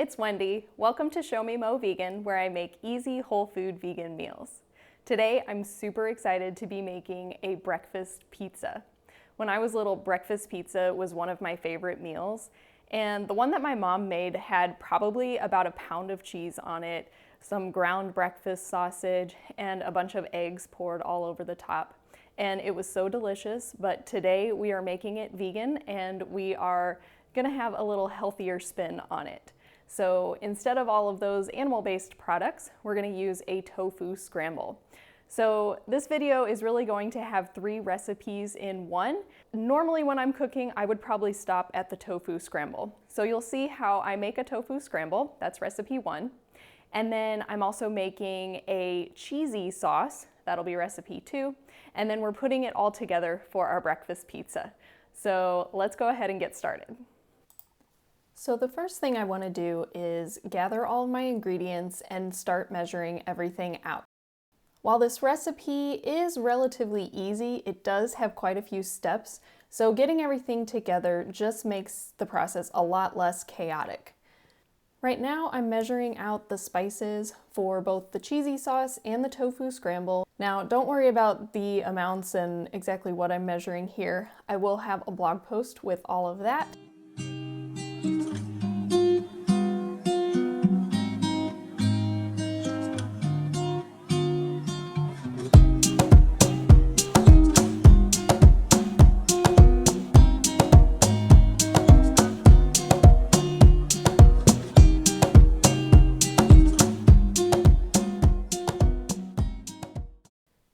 it's Wendy. Welcome to Show Me Mo Vegan, where I make easy whole food vegan meals. Today, I'm super excited to be making a breakfast pizza. When I was little, breakfast pizza was one of my favorite meals, and the one that my mom made had probably about a pound of cheese on it, some ground breakfast sausage, and a bunch of eggs poured all over the top. And it was so delicious, but today we are making it vegan and we are gonna have a little healthier spin on it. So instead of all of those animal-based products, we're gonna use a tofu scramble. So this video is really going to have 3 recipes in one. Normally when I'm cooking, I would probably stop at the tofu scramble. So you'll see how I make a tofu scramble, that's recipe 1. And then I'm also making a cheesy sauce, that'll be recipe 2. And then we're putting it all together for our breakfast pizza. So let's go ahead and get started. So the first thing I want to do is gather all of my ingredients and start measuring everything out. While this recipe is relatively easy, it does have quite a few steps, so getting everything together just makes the process a lot less chaotic. Right now I'm measuring out the spices for both the cheesy sauce and the tofu scramble. Now don't worry about the amounts and exactly what I'm measuring here. I will have a blog post with all of that.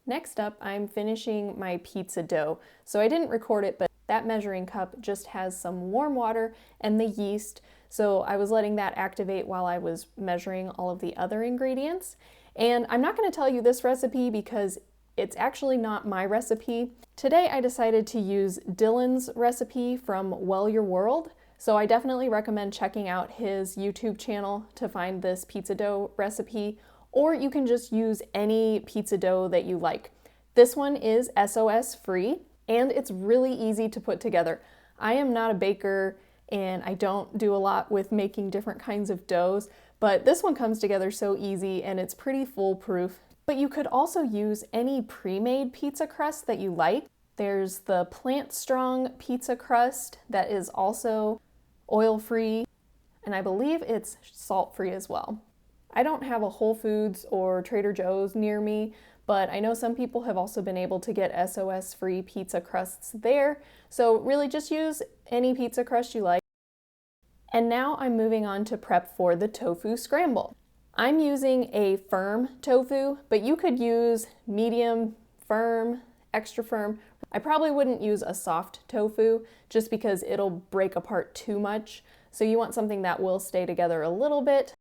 Next up, I'm finishing my pizza dough. So I didn't record it, but that measuring cup just has some warm water and the yeast. So I was letting that activate while I was measuring all of the other ingredients. And I'm not going to tell you this recipe because it's actually not my recipe. Today I decided to use Dylan's recipe from Well Your World. So I definitely recommend checking out his YouTube channel to find this pizza dough recipe. Or you can just use any pizza dough that you like. This one is SOS free and it's really easy to put together. I am not a baker and I don't do a lot with making different kinds of doughs, but this one comes together so easy and it's pretty foolproof. But you could also use any pre-made pizza crust that you like. There's the Plant Strong pizza crust that is also oil-free, and I believe it's salt-free as well. I don't have a Whole Foods or Trader Joe's near me, but I know some people have also been able to get SOS-free pizza crusts there. So really just use any pizza crust you like. And now I'm moving on to prep for the tofu scramble. I'm using a firm tofu, but you could use medium, firm, extra firm. I probably wouldn't use a soft tofu just because it'll break apart too much. So you want something that will stay together a little bit.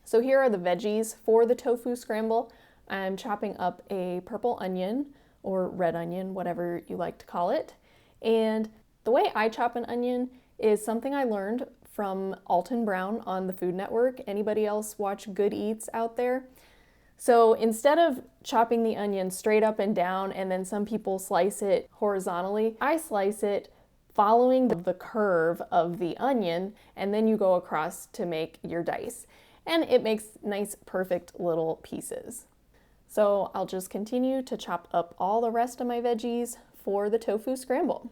So here are the veggies for the tofu scramble. I'm chopping up a purple onion or red onion, whatever you like to call it. And the way I chop an onion is something I learned from Alton Brown on the Food Network. Anybody else watch Good Eats out there? So instead of chopping the onion straight up and down and then some people slice it horizontally, I slice it following the curve of the onion and then you go across to make your dice. And it makes nice, perfect little pieces. So I'll just continue to chop up all the rest of my veggies for the tofu scramble.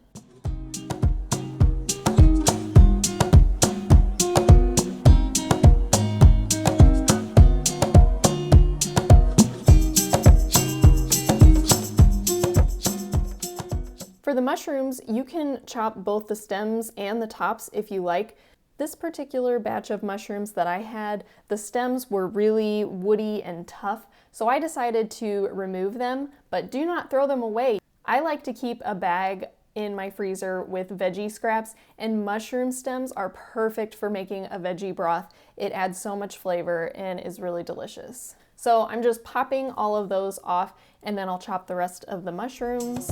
For the mushrooms, you can chop both the stems and the tops if you like. This particular batch of mushrooms that I had, the stems were really woody and tough, so I decided to remove them, but do not throw them away. I like to keep a bag in my freezer with veggie scraps, and mushroom stems are perfect for making a veggie broth. It adds so much flavor and is really delicious. So I'm just popping all of those off, and then I'll chop the rest of the mushrooms.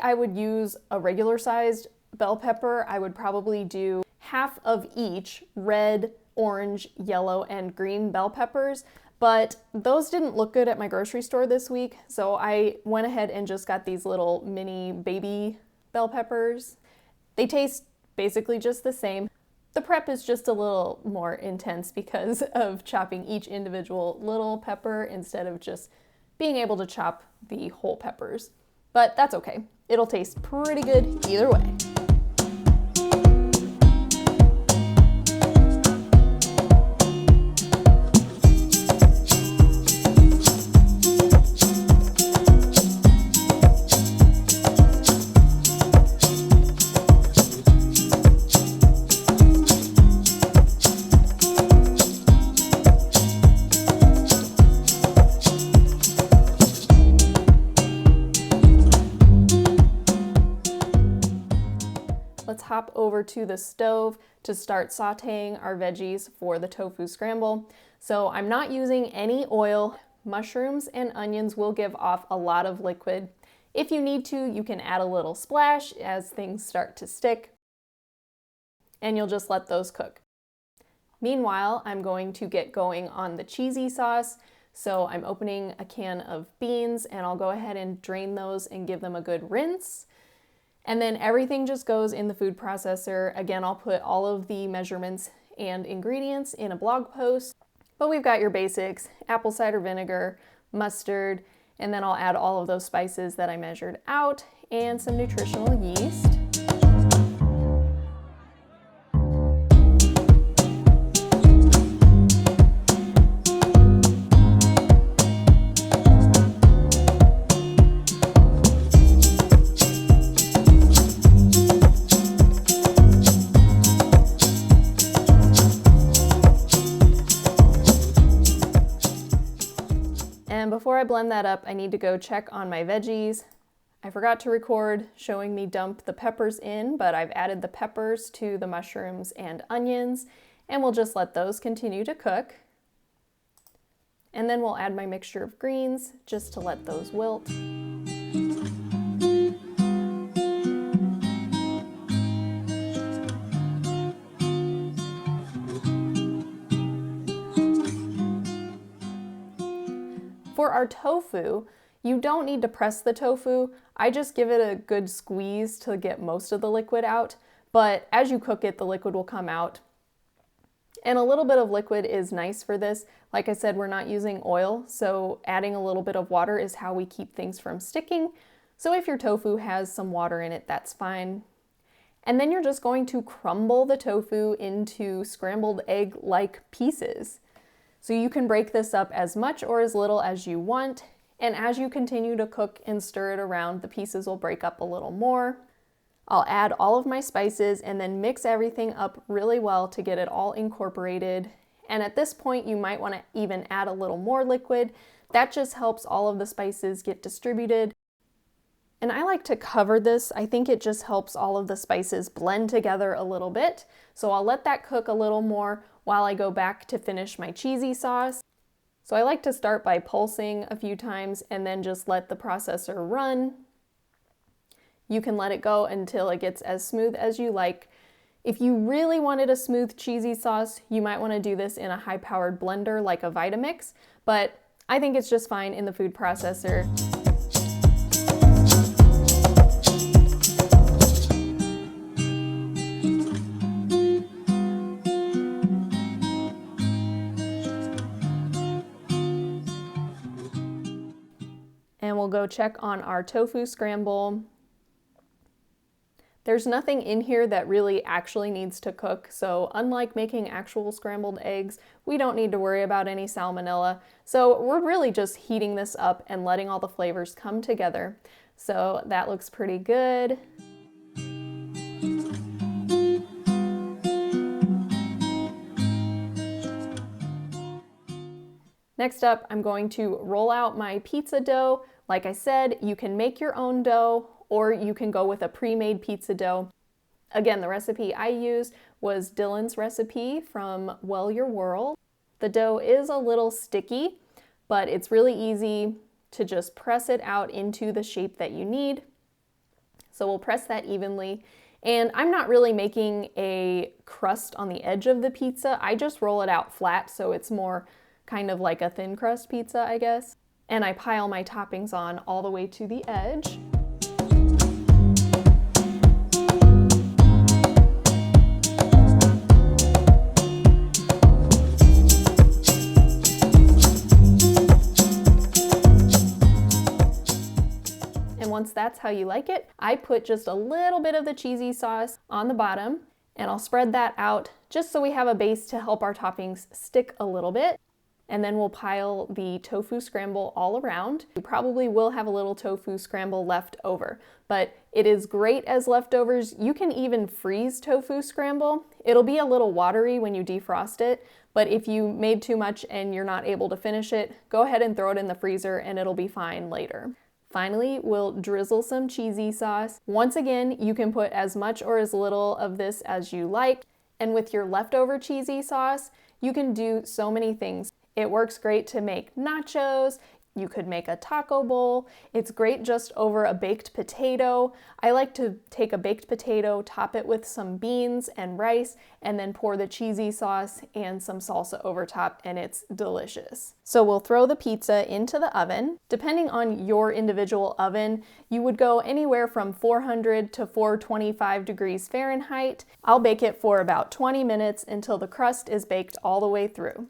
I would use a regular sized bell pepper. I would probably do half of each red, orange, yellow, and green bell peppers, but those didn't look good at my grocery store this week, so I went ahead and just got these little mini baby bell peppers. They taste basically just the same. The prep is just a little more intense because of chopping each individual little pepper instead of just being able to chop the whole peppers. But that's okay. It'll taste pretty good either way. Let's hop over to the stove to start sauteing our veggies for the tofu scramble. So I'm not using any oil. Mushrooms and onions will give off a lot of liquid. If you need to, you can add a little splash as things start to stick, and you'll just let those cook. Meanwhile, I'm going to get going on the cheesy sauce. So I'm opening a can of beans, and I'll go ahead and drain those and give them a good rinse. And then everything just goes in the food processor. Again, I'll put all of the measurements and ingredients in a blog post, but we've got your basics: apple cider vinegar, mustard, and then I'll add all of those spices that I measured out and some nutritional yeast. And before I blend that up, I need to go check on my veggies. I forgot to record showing me dump the peppers in, but I've added the peppers to the mushrooms and onions, and we'll just let those continue to cook. And then we'll add my mixture of greens just to let those wilt. For our tofu, you don't need to press the tofu. I just give it a good squeeze to get most of the liquid out, but as you cook it, the liquid will come out. And a little bit of liquid is nice for this. Like I said, we're not using oil, so adding a little bit of water is how we keep things from sticking. So if your tofu has some water in it, that's fine. And then you're just going to crumble the tofu into scrambled egg-like pieces. So you can break this up as much or as little as you want, and as you continue to cook and stir it around, the pieces will break up a little more. I'll add all of my spices and then mix everything up really well to get it all incorporated. And at this point, you might want to even add a little more liquid. That just helps all of the spices get distributed. And I like to cover this. I think it just helps all of the spices blend together a little bit. So I'll let that cook a little more while I go back to finish my cheesy sauce. So I like to start by pulsing a few times and then just let the processor run. You can let it go until it gets as smooth as you like. If you really wanted a smooth cheesy sauce, you might want to do this in a high-powered blender like a Vitamix, but I think it's just fine in the food processor. And we'll go check on our tofu scramble. There's nothing in here that really actually needs to cook, so unlike making actual scrambled eggs, we don't need to worry about any salmonella. So we're really just heating this up and letting all the flavors come together. So that looks pretty good. Next up, I'm going to roll out my pizza dough. Like I said, you can make your own dough or you can go with a pre-made pizza dough. Again, the recipe I used was Dylan's recipe from Well Your World. The dough is a little sticky, but it's really easy to just press it out into the shape that you need. So we'll press that evenly. And I'm not really making a crust on the edge of the pizza. I just roll it out flat, so it's more kind of like a thin crust pizza, I guess. And I pile my toppings on all the way to the edge. Once that's how you like it, I put just a little bit of the cheesy sauce on the bottom, and I'll spread that out just so we have a base to help our toppings stick a little bit. And then we'll pile the tofu scramble all around. You probably will have a little tofu scramble left over, but it is great as leftovers. You can even freeze tofu scramble. It'll be a little watery when you defrost it, but if you made too much and you're not able to finish it, go ahead and throw it in the freezer and it'll be fine later. Finally, we'll drizzle some cheesy sauce. Once again, you can put as much or as little of this as you like. And with your leftover cheesy sauce, you can do so many things. It works great to make nachos. You could make a taco bowl. It's great just over a baked potato. I like to take a baked potato, top it with some beans and rice, and then pour the cheesy sauce and some salsa over top, and it's delicious. So we'll throw the pizza into the oven. Depending on your individual oven, you would go anywhere from 400 to 425 degrees Fahrenheit. I'll bake it for about 20 minutes until the crust is baked all the way through.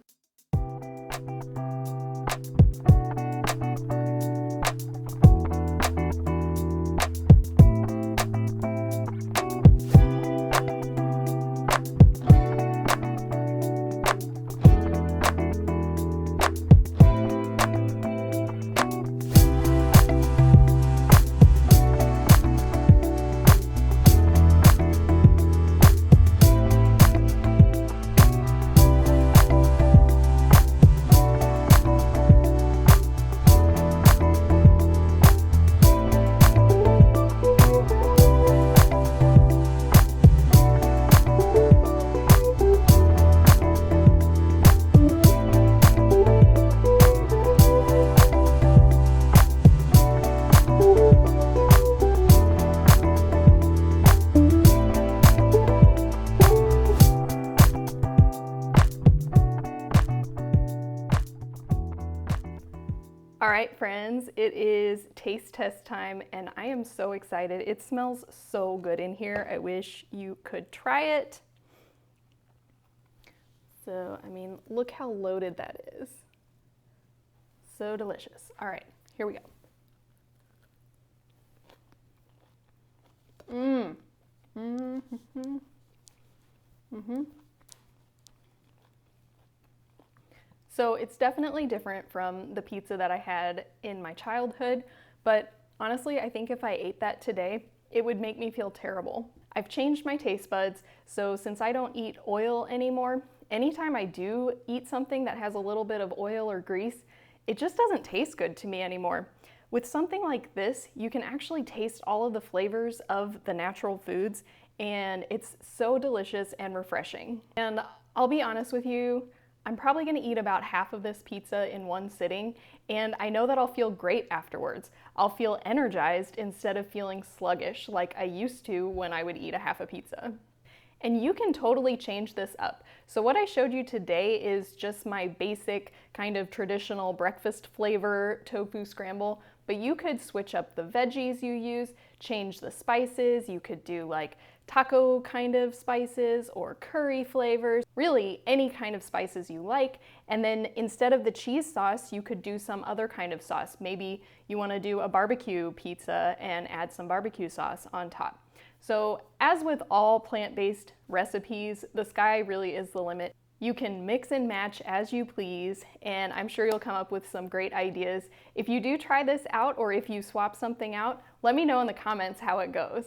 All right, friends, it is taste test time and I am so excited. It smells so good in here. I wish you could try it. So, I mean, look how loaded that is. So delicious. All right, here we go. So it's definitely different from the pizza that I had in my childhood, but honestly, I think if I ate that today, it would make me feel terrible. I've changed my taste buds, so since I don't eat oil anymore, anytime I do eat something that has a little bit of oil or grease, it just doesn't taste good to me anymore. With something like this, you can actually taste all of the flavors of the natural foods, and it's so delicious and refreshing. And I'll be honest with you, I'm probably gonna eat about half of this pizza in one sitting, and I know that I'll feel great afterwards. I'll feel energized instead of feeling sluggish like I used to when I would eat a half a pizza. And you can totally change this up. So what I showed you today is just my basic kind of traditional breakfast flavor tofu scramble, but you could switch up the veggies you use, change the spices. You could do like taco kind of spices or curry flavors, really any kind of spices you like. And then instead of the cheese sauce, you could do some other kind of sauce. Maybe you want to do a barbecue pizza and add some barbecue sauce on top. So as with all plant-based recipes, the sky really is the limit. You can mix and match as you please, and I'm sure you'll come up with some great ideas. If you do try this out or if you swap something out, let me know in the comments how it goes.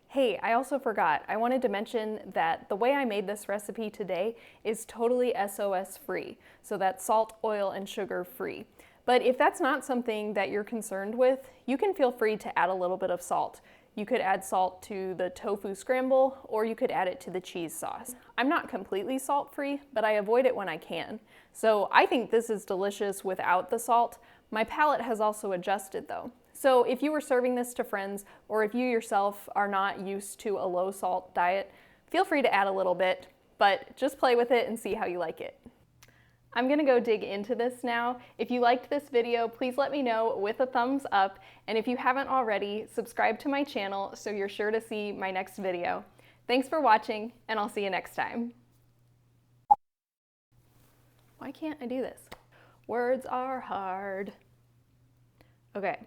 Hey, I also forgot, I wanted to mention that the way I made this recipe today is totally SOS free, so that's salt, oil, and sugar free. But if that's not something that you're concerned with, you can feel free to add a little bit of salt. You could add salt to the tofu scramble, or you could add it to the cheese sauce. I'm not completely salt-free, but I avoid it when I can. So I think this is delicious without the salt. My palate has also adjusted though. So if you were serving this to friends, or if you yourself are not used to a low salt diet, feel free to add a little bit, but just play with it and see how you like it. I'm gonna go dig into this now. If you liked this video, please let me know with a thumbs up, and if you haven't already, subscribe to my channel so you're sure to see my next video. Thanks for watching, and I'll see you next time. Why can't I do this? Words are hard. Okay.